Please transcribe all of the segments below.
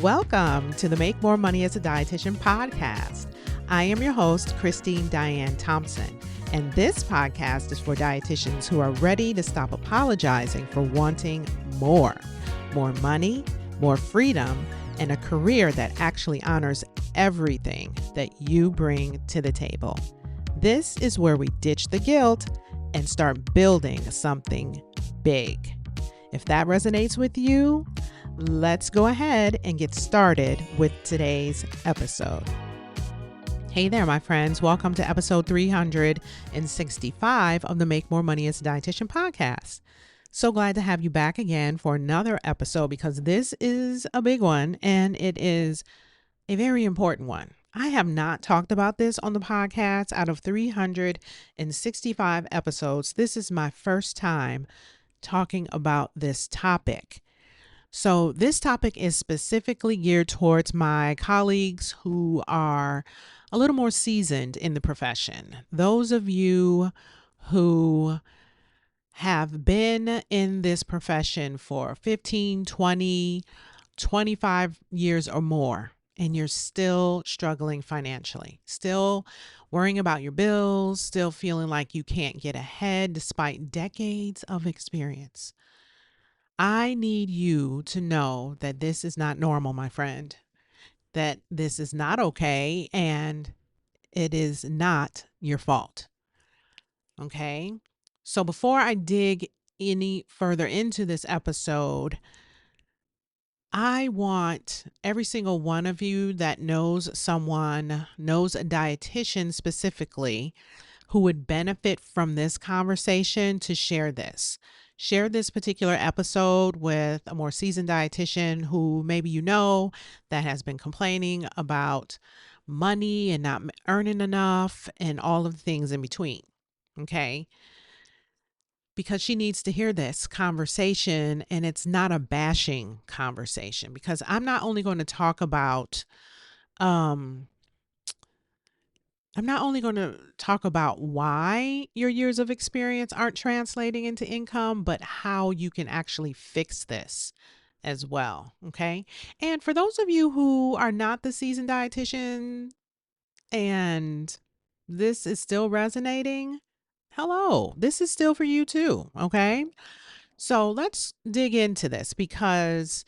Welcome to the Make More Money as a Dietitian podcast. I am your host, Christine Diane Thompson, and this podcast is for dietitians who are ready to stop apologizing for wanting more money, more freedom, and a career that actually honors everything that you bring to the table. This is where we ditch the guilt and start building something big. If that resonates with you, let's go ahead and get started with today's episode. Hey there, my friends. Welcome to episode 365 of the Make More Money as a Dietitian podcast. So glad to have you back again for another episode because this is a big one and it is a very important one. I have not talked about this on the podcast. Out of 365 episodes, this is my first time talking about this topic. So this topic is specifically geared towards my colleagues who are a little more seasoned in the profession. Those of you who have been in this profession for 15, 20, 25 years or more, and you're still struggling financially, still worrying about your bills, still feeling like you can't get ahead despite decades of experience. I need you to know that this is not normal, my friend, that this is not okay, and it is not your fault. Okay? So before I dig any further into this episode, I want every single one of you that knows someone, knows a dietitian specifically, who would benefit from this conversation to share this. Share this particular episode with a more seasoned dietitian who maybe you know that has been complaining about money and not earning enough and all of the things in between. Okay? Because she needs to hear this conversation, and it's not a bashing conversation, because I'm not only going to talk about why your years of experience aren't translating into income, but how you can actually fix this as well. Okay. And for those of you who are not the seasoned dietitian and this is still resonating, hello, this is still for you too. Okay. So let's dig into this because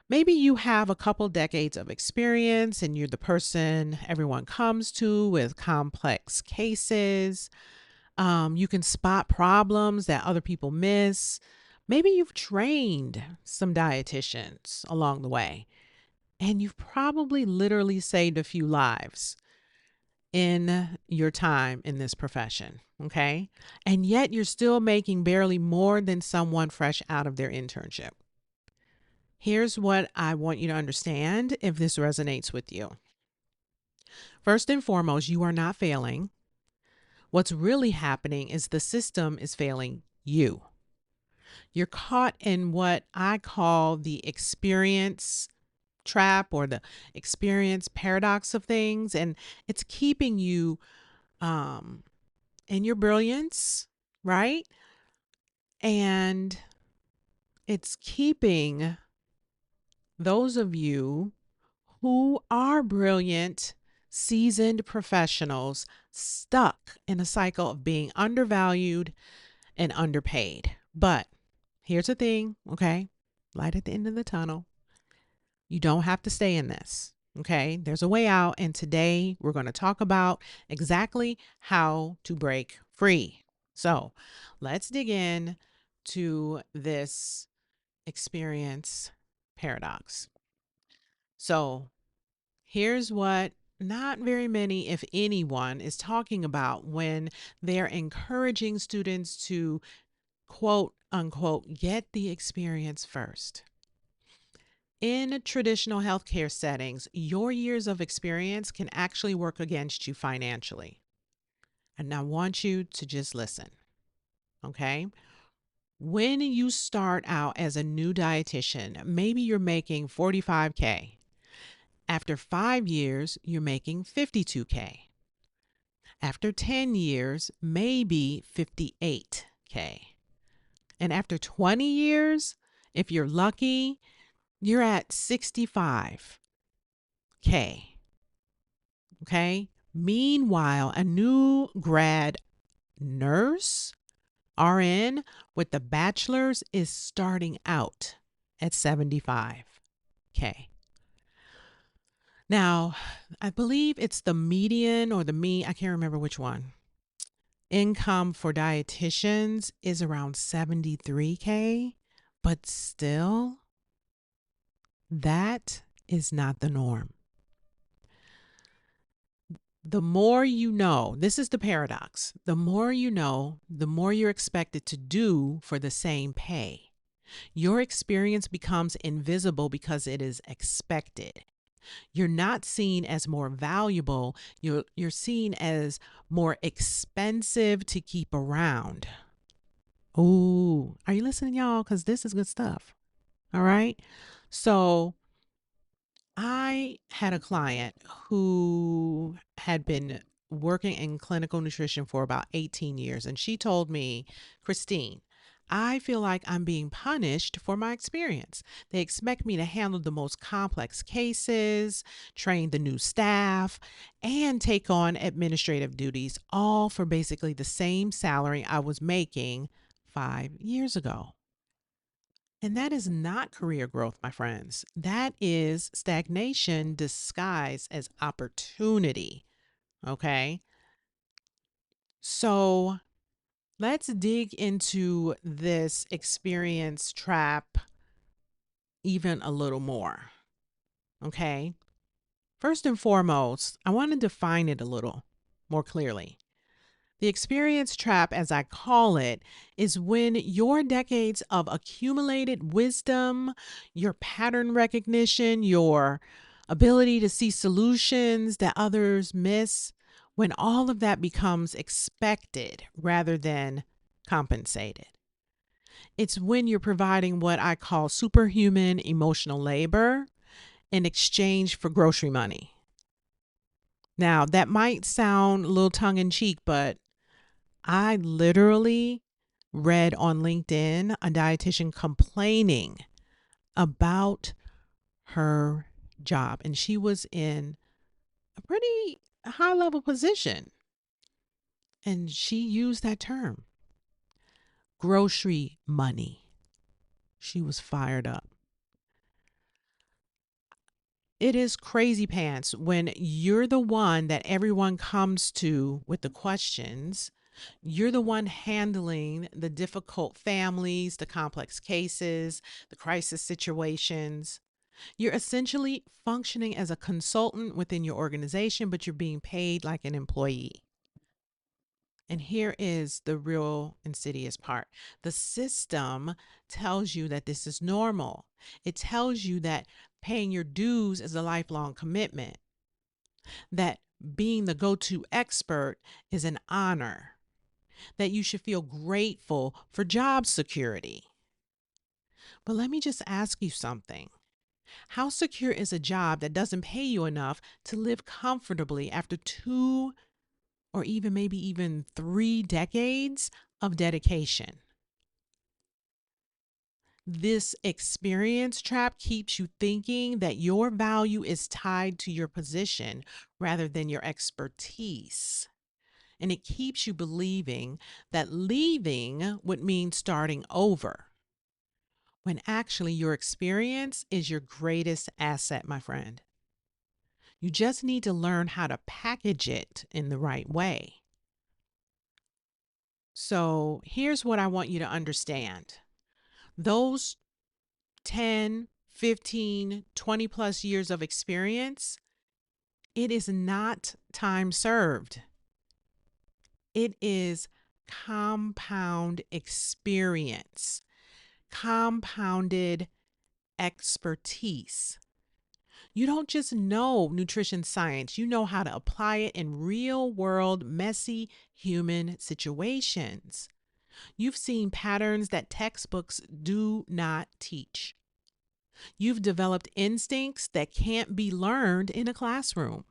maybe you have a couple decades of experience and you're the person everyone comes to with complex cases. You can spot problems that other people miss. Maybe you've trained some dietitians along the way, and you've probably literally saved a few lives in your time in this profession. Okay. And yet you're still making barely more than someone fresh out of their internship. Here's what I want you to understand if this resonates with you. First and foremost, you are not failing. What's really happening is the system is failing you. You're caught in what I call the experience trap or the experience paradox of things, and it's keeping you in your brilliance, right? And it's keeping those of you who are brilliant, seasoned professionals stuck in a cycle of being undervalued and underpaid. But here's the thing, okay? Light at the end of the tunnel. You don't have to stay in this, okay? There's a way out, and today we're going to talk about exactly how to break free. So let's dig in to this experience paradox. So here's what not very many, if anyone, is talking about when they're encouraging students to quote unquote get the experience first. In traditional healthcare settings, your years of experience can actually work against you financially. And I want you to just listen, okay? When you start out as a new dietitian, maybe you're making $45K. After 5 years, you're making $52K. After 10 years, maybe $58K. And after 20 years, if you're lucky, you're at 65K. Okay. Meanwhile, a new grad nurse, RN, with the bachelor's is starting out at 75K. Now, I believe it's the median or I can't remember which one. Income for dietitians is around 73K, but still, that is not the norm. The more you know, this is the paradox. The more you know, the more you're expected to do for the same pay. Your experience becomes invisible because it is expected. You're not seen as more valuable, you're seen as more expensive to keep around. Ooh, are you listening, y'all? Because this is good stuff. All right. So I had a client who had been working in clinical nutrition for about 18 years, and she told me, Christine, I feel like I'm being punished for my experience. They expect me to handle the most complex cases, train the new staff, and take on administrative duties, all for basically the same salary I was making 5 years ago. And that is not career growth, my friends. That is stagnation disguised as opportunity. Okay. So let's dig into this experience trap even a little more. Okay. First and foremost, I want to define it a little more clearly. The experience trap, as I call it, is when your decades of accumulated wisdom, your pattern recognition, your ability to see solutions that others miss, when all of that becomes expected rather than compensated. It's when you're providing what I call superhuman emotional labor in exchange for grocery money. Now, that might sound a little tongue in cheek, but I literally read on LinkedIn a dietitian complaining about her job, and she was in a pretty high level position. And she used that term, grocery money. She was fired up. It is crazy pants when you're the one that everyone comes to with the questions. You're the one handling the difficult families, the complex cases, the crisis situations. You're essentially functioning as a consultant within your organization, but you're being paid like an employee. And here is the real insidious part. The system tells you that this is normal. It tells you that paying your dues is a lifelong commitment, that being the go to expert is an honor, that you should feel grateful for job security. But let me just ask you something. How secure is a job that doesn't pay you enough to live comfortably after 2 or even maybe even 3 decades of dedication? This experience trap keeps you thinking that your value is tied to your position rather than your expertise. And it keeps you believing that leaving would mean starting over, when actually your experience is your greatest asset, my friend. You just need to learn how to package it in the right way. So here's what I want you to understand. Those 10, 15, 20 plus years of experience, it is not time served. It is compound experience, compounded expertise. You don't just know nutrition science, you know how to apply it in real world, messy human situations. You've seen patterns that textbooks do not teach. You've developed instincts that can't be learned in a classroom.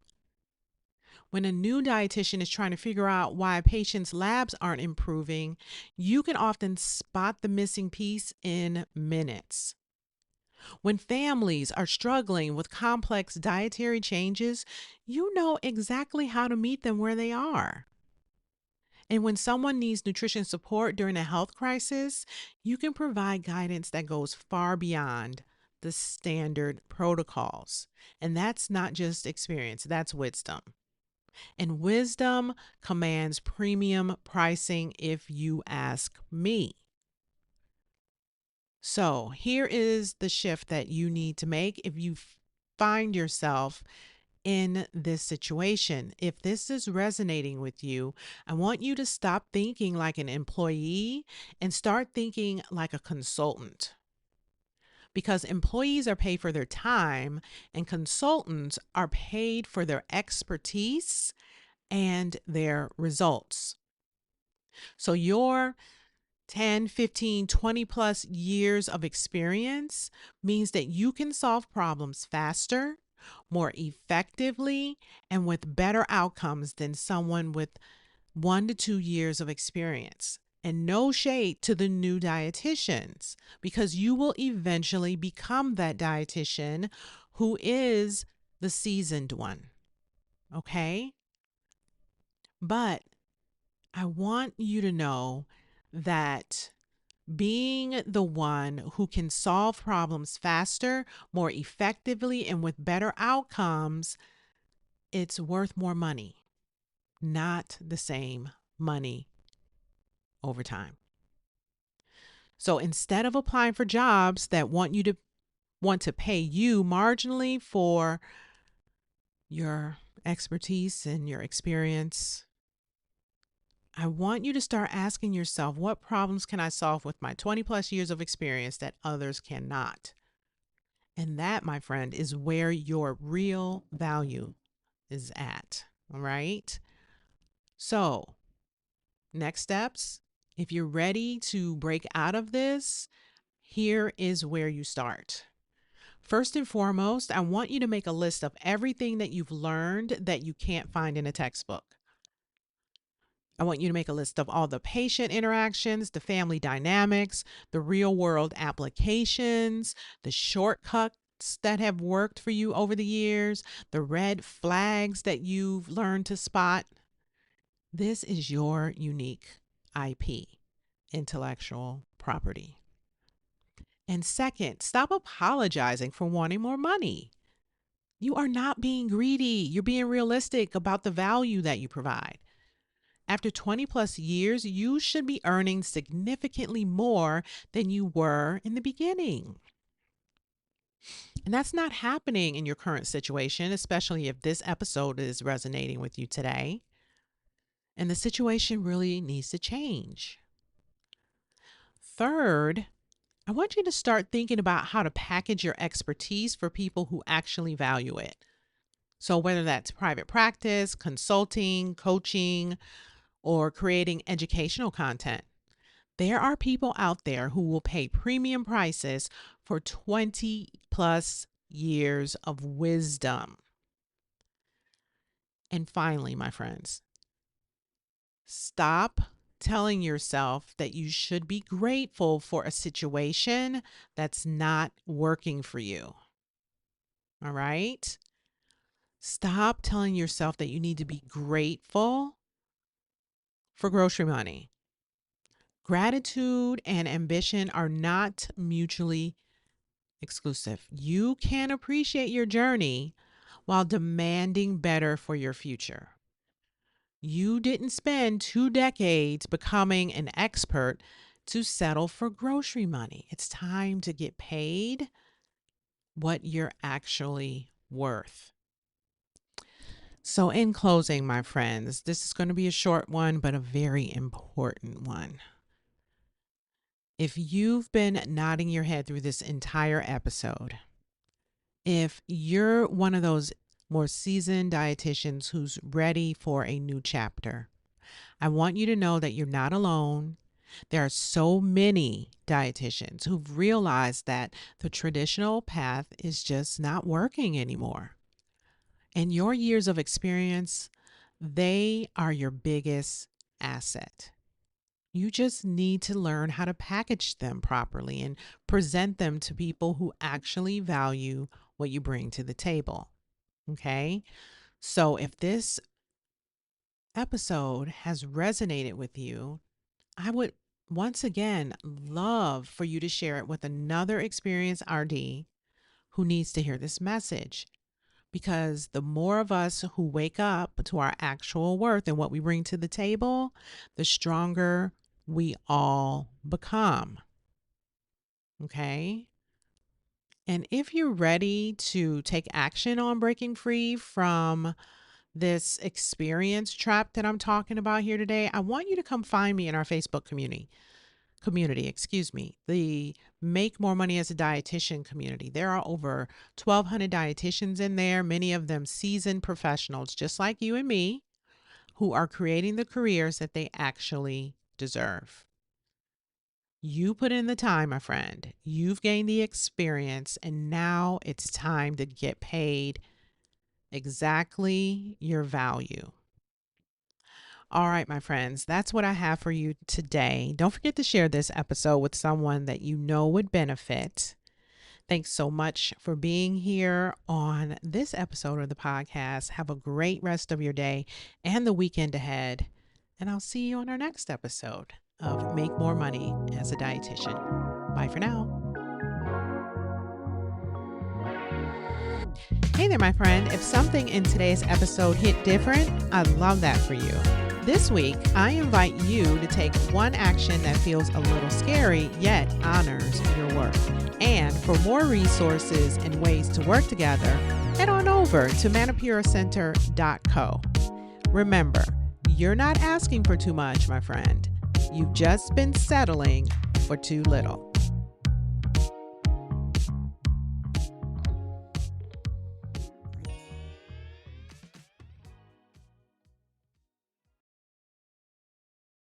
When a new dietitian is trying to figure out why a patient's labs aren't improving, you can often spot the missing piece in minutes. When families are struggling with complex dietary changes, you know exactly how to meet them where they are. And when someone needs nutrition support during a health crisis, you can provide guidance that goes far beyond the standard protocols. And that's not just experience, that's wisdom. And wisdom commands premium pricing if you ask me. So here is the shift that you need to make if you find yourself in this situation. If this is resonating with you, I want you to stop thinking like an employee and start thinking like a consultant. Because employees are paid for their time and consultants are paid for their expertise and their results. So your 10, 15, 20 plus years of experience means that you can solve problems faster, more effectively, and with better outcomes than someone with 1 to 2 years of experience. And no shade to the new dietitians, because you will eventually become that dietitian who is the seasoned one. Okay? But I want you to know that being the one who can solve problems faster, more effectively, and with better outcomes, it's worth more money, not the same money over time. So instead of applying for jobs that want to pay you marginally for your expertise and your experience, I want you to start asking yourself, what problems can I solve with my 20 plus years of experience that others cannot? And that, my friend, is where your real value is at. All right. So, next steps, if you're ready to break out of this, here is where you start. First and foremost, I want you to make a list of everything that you've learned that you can't find in a textbook. I want you to make a list of all the patient interactions, the family dynamics, the real world applications, the shortcuts that have worked for you over the years, the red flags that you've learned to spot. This is your unique IP, intellectual property. And second, stop apologizing for wanting more money. You are not being greedy. You're being realistic about the value that you provide. After 20 plus years, you should be earning significantly more than you were in the beginning. And that's not happening in your current situation, especially if this episode is resonating with you today. And the situation really needs to change. Third, I want you to start thinking about how to package your expertise for people who actually value it. So, whether that's private practice, consulting, coaching, or creating educational content, there are people out there who will pay premium prices for 20 plus years of wisdom. And finally, my friends, stop telling yourself that you should be grateful for a situation that's not working for you. All right? Stop telling yourself that you need to be grateful for grocery money. Gratitude and ambition are not mutually exclusive. You can appreciate your journey while demanding better for your future. You didn't spend 2 decades becoming an expert to settle for grocery money. It's time to get paid what you're actually worth. So, in closing, my friends, this is going to be a short one, but a very important one. If you've been nodding your head through this entire episode, if you're one of those more seasoned dietitians who's ready for a new chapter, I want you to know that you're not alone. There are so many dietitians who've realized that the traditional path is just not working anymore. And your years of experience, they are your biggest asset. You just need to learn how to package them properly and present them to people who actually value what you bring to the table. Okay. So if this episode has resonated with you, I would once again love for you to share it with another experienced RD who needs to hear this message. Because the more of us who wake up to our actual worth and what we bring to the table, the stronger we all become. Okay. And if you're ready to take action on breaking free from this experience trap that I'm talking about here today, I want you to come find me in our Facebook community, the Make More Money as a Dietitian community. There are over 1,200 dietitians in there, many of them seasoned professionals, just like you and me, who are creating the careers that they actually deserve. You put in the time, my friend. You've gained the experience, and now it's time to get paid exactly your value. All right, my friends, that's what I have for you today. Don't forget to share this episode with someone that you know would benefit. Thanks so much for being here on this episode of the podcast. Have a great rest of your day and the weekend ahead. And I'll see you on our next episode of Make More Money as a Dietitian. Bye for now. Hey there, my friend. If something in today's episode hit different, I'd love that for you. This week, I invite you to take one action that feels a little scary, yet honors your work. And for more resources and ways to work together, head on over to manipuracenter.co. Remember, you're not asking for too much, my friend. You've just been settling for too little.